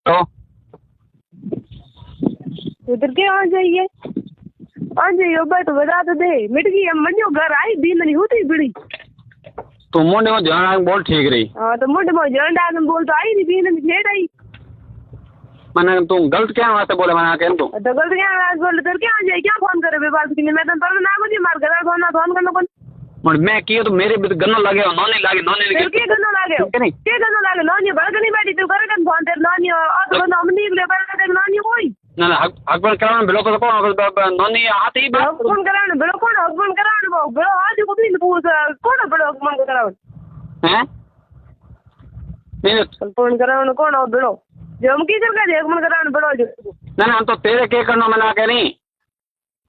तो उधर के आ जाइए भाई तो बता तो दे मिट गई हम मंजो घर आई दिन नहीं होती बिड़ी तू मुंडे में ध्यान बोल ठीक रही। हाँ तो मुंडे में जान डाल बोल तो आई नहीं दिन में लेट आई मैंने तू गलत क्या वास्ते बोले मैंने कहन तू तो गलत क्या आज बोल तो क्या आ जाए क्या फोन करे बे बात की मैं तो पर ना मुझे मार कर फोन करना कौन मैं किए तो मेरे भी गन्नो लगे नौनी लगे के गन्नो लागे के गन्नो लागे नौनी बड़क नहीं बैठी तू करे कन फोन तेरे नौनी और तो नौनी ले पर तेरे नौनी कोई ना हकबन कराने बिलो तो कौन नौनी आती ही हकबन कराने बिलो कौन हकबन कराने वो बिलो आज को भी पूछ कौन बिलो हकबन कराने हैं नहीं फोन कराने कौन हो बिलो जो हम की कर हकबन कराने बिलो जो ना हम तो तेरे के करना मना के नहीं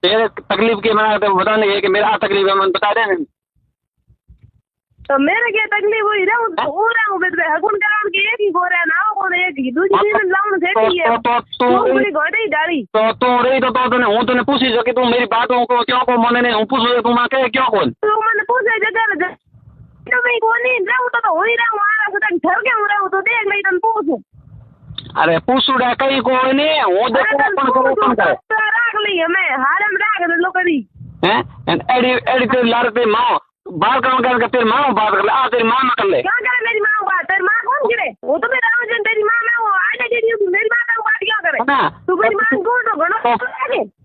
तेरे तकलीफ की मना तो बताने के कि मेरा तकलीफ है मन बता दे तो मेरे क्या तकलीफ हुई रे हो रहा हूं बे हकबन कराने के एक ही हो रहा है ना कौन एक ही दूसरी दिन लाउन सेठी है तो बड़ी घोड़ी डाली तो रही तो तने हूं तने पूछी जो कि तू मेरी बातों को क्यों को मने नहीं हूं पूछो तू मां के क्यों कोन तू मैंने पूछे जगह तो मैं कोई नहीं रहूं तो हो ही रहूं आ रहा तो ठर के रहूं तो देख नहीं तन पूछूं अरे पूछूड़ा कहीं कोई नहीं हूं देखो कौन करे राख ली मैं हारम राख लो करी हैं एडी एडी ते लारते मां बात कर तेरी माँ बात कर ले आ तेरी माँ कर ले क्या करे मेरी माँ बात तेरी माँ कौन करे वो तो मेरा जन तेरी माँ मैं वो आने के लिए मेरी माँ का बात क्या करे तू मेरी माँ को तो गणो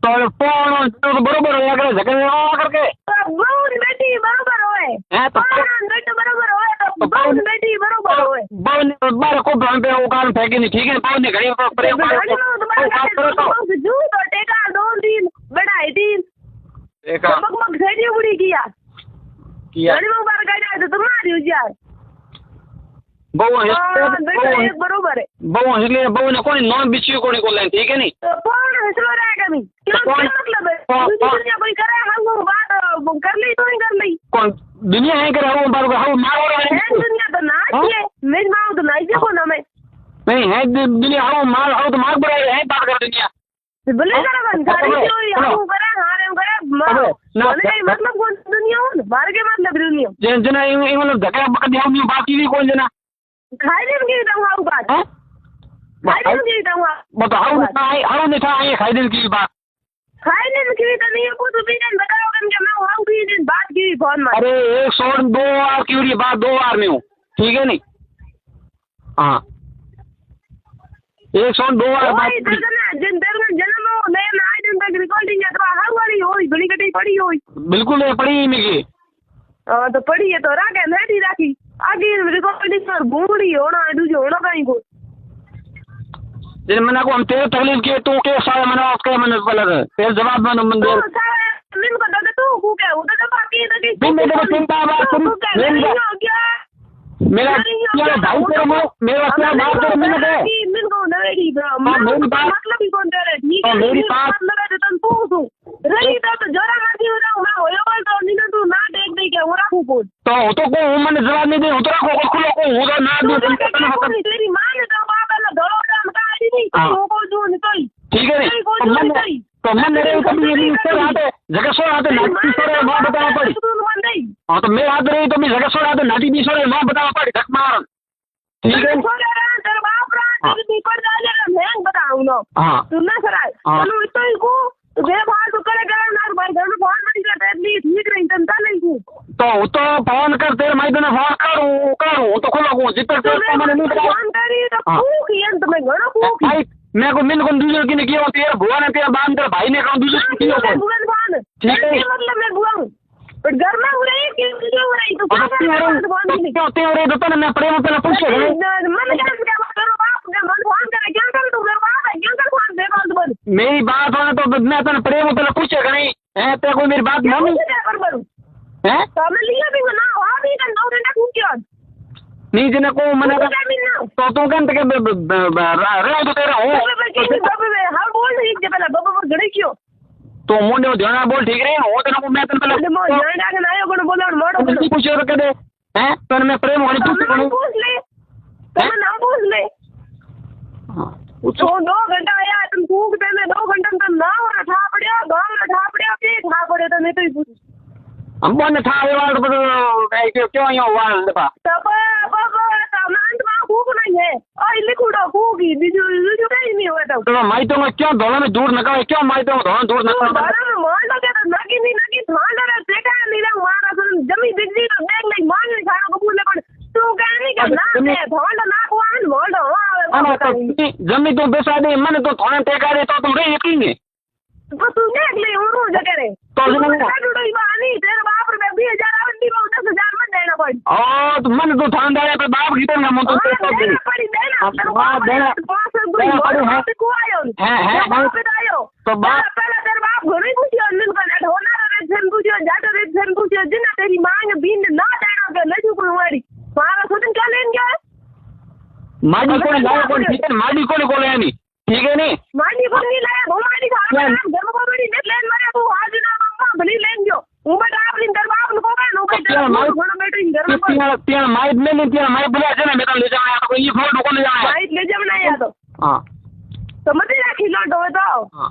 तो फोन तो बरोबर होया करे झगड़े करके बहुत बेटी बरोबर होए हैं तो बेटी बरोबर होए तो बहुत बेटी बरोबर होए बहुत बार को भन पे वो कान फेंकी नहीं ठीक है बहुत नहीं घड़ी तो प्रेम तो जू तो टेका 2 दिन बढ़ाई दिन एक मग सेठी बुड़ी किया घड़ी में बार गाड़ी तो तुम्हारी हो जाए बहु बरोबर है बहु इसलिए बहु ने कोई नॉन बिछी कोनी को लें ठीक है नहीं तो कौन हंसलो रहेगा नहीं क्या मतलब है दुनिया कोई करे हम बात कर ली तो नहीं कर ली कौन दुनिया है करे हम बात हम मारो है दुनिया तो नाच है मेरी माँ तो नाच देखो ना मैं नहीं है दुनिया हम मार हो तो मार बड़ा है बात कर दुनिया बोले जरा बन सारी जो हम करे हारे हम करे नहीं मतलब कौन दुनिया हो बाहर के मतलब दुनिया जन जना ये मतलब धक्का बकदी हम बाकी भी कौन जना खाई दिन की तो हाउ बात खाई दिन की तो बताओ हाउ नहीं था ये खाई दिन की बात खाई दिन की तो नहीं कुछ भी नहीं बताओ कि मैं हाउ भी दिन बात की फोन में अरे 102 बार की बात 2 बार में हूँ ठीक है नहीं हाँ 102 बार बात जिन दर्जन जन्म हो नए नए दिन तक रिकॉर्डिंग है तो हर वाली होई बड़ी कटी पड़ी होई बिल्कुल नहीं पड़ी मिगी हां तो पड़ी है तो राखे नहीं राखी आगे रिकॉर्डिंग पर घूमड़ी होना दूसरे होना कहीं को जिन मना को हम तेरे तकलीफ के तू के सारे मना उसके मन पलग तेरे जवाब मन मन दे दिन को दादा तू को क्या वो तो बाकी है कि तुम मेरे को चिंता बात मेरा क्या भाई तेरे को मेरा क्या बात तेरे मन में मिल को नवेड़ी मतलब ही कौन करे ठीक है मेरी बात मतलब है तो पूछू रही तो जरा मारती हो रहा मैं होयो बोल तो नहीं तू ना देख दे के हो रखू को तो को मन जवाब नहीं दे हो तो को खुलो को हो ना दे तेरी मां ने तो बाप ने धोलो काम का नहीं तो को जो निकल ठीक है तो मन मेरे कभी ये सर आते जगह सो आते नाटी सर मां बताओ पड़ी हां तो मैं आते रही तो मैं जगह सो आते नाटी भी सर मां बताओ पड़ी धक मार ठीक है तेरे बाप रा तेरी पर जाएगा मैं बताऊं ना हां सुनना सर चलो इतो ही को बे बात तो करे ना भाई घर में फोन मत कर तेरी ठीक नहीं तंता नहीं को तो फोन कर तेरे मैं तने फोन करूं तो खोलो को जित तक मैंने नहीं फोन करी तो भूख ही अंत में घणो भूख भाई मैं को मिल को दूसरे की ने किया तेरे बुआ ने तेरे बाप तेरे भाई ने कहा दूसरे की किया को ठीक है मतलब मैं बुआ हूं पर घर में हो रही कि वीडियो हो रही तो क्यों ते हो रही तो तने मैं प्रेम पे पूछे मन क्या करो बाप ने मन फोन करे क्या कर तू मेरे बाप है क्या कर फोन दे बात बोल मेरी बात होने तो मैं तने प्रेम पे पूछे नहीं है ते कोई मेरी बात नहीं है तो मैं लिया भी ना आ भी ना 9 घंटा क्यों किया नहीं जने को मना तो तू कहते के रहो तो तेरा हो हां बोल नहीं जे पहले बाबा पर घड़ी क्यों तो मुंडे ध्यान बोल ठीक रे हो तेरे को मैं तने पहले ध्यान रख ना आयो को बोलो मोड़ो नहीं पूछे तो कहते हैं तने मैं प्रेम होने पूछ ले तने नाम पूछ ले तो 2 घंटा आया तुम भूख पे में 2 घंटा तक ना और ठा पड़या गांव में ठा पड़या के ठा पड़े तो नहीं तो पूछ हम बोलने था ये वाल तो क्यों यो वाल दपा तब बाबा सामान में भूख नहीं है और લીકુડો ફૂગી બીજું કઈ નહીં હોય તો તો માઈ તો ક્યાં ધોળાને દૂર નકાવે ક્યાં માઈ તો ધોળાને દૂર નકાવે બરાબર મોંડો કે નકી ઠાંડો ટેકા નહીં લે મારા જમી દીધી તો બેગ લઈ માંગણી ખાણો કબૂલ લે પણ તું કઈ નહીં કે ના દે ઠાંડો નાખવા ને મોંડો અને તો જમી તું બેસા દે મને તો ધોળાને ટેકા દે તો તું રહી એકી ને તો તું દેખ લે હું જગરે તો કાડુડો બાની તેર બાપ રે 2000 આવે દી 10000 માં દેਣਾ પડ તો મને તો ઠાંડા તો બાપ ગીતે ને મન તો પડી દેના તો બાપ પેલા તેર બાપ ઘરે પૂછ્યો અનન કને ઢોના રે જન પૂછ્યો જાટો રે જન પૂછ્યો જના તેરી માંગ બીન ના દેਣਾ કે લજુ કોઈ વાડી મારા સુધન ક્યાં લેન ગયા માડી કોને લાવે કોણ ઠીક है माडी कोने कोले आनी ठीक है नहीं माडी को नहीं लाया वो माडी खा घर को बड़ी नेट लेन मारे तू आज ना मम्मा भली लेन जो હું બટા આપણી દરબાર નું કોમે નો કે ઘણો બેઠો ઘર માં ત્યાં માઈટ લે ને ત્યાં માઈટ બોલ્યા છે ને મેં તો લઈ જવા તો કોઈ ફોન કોને જવા માઈટ લઈ જવા ના આયા તો હા તો મતે રાખી લો તો હા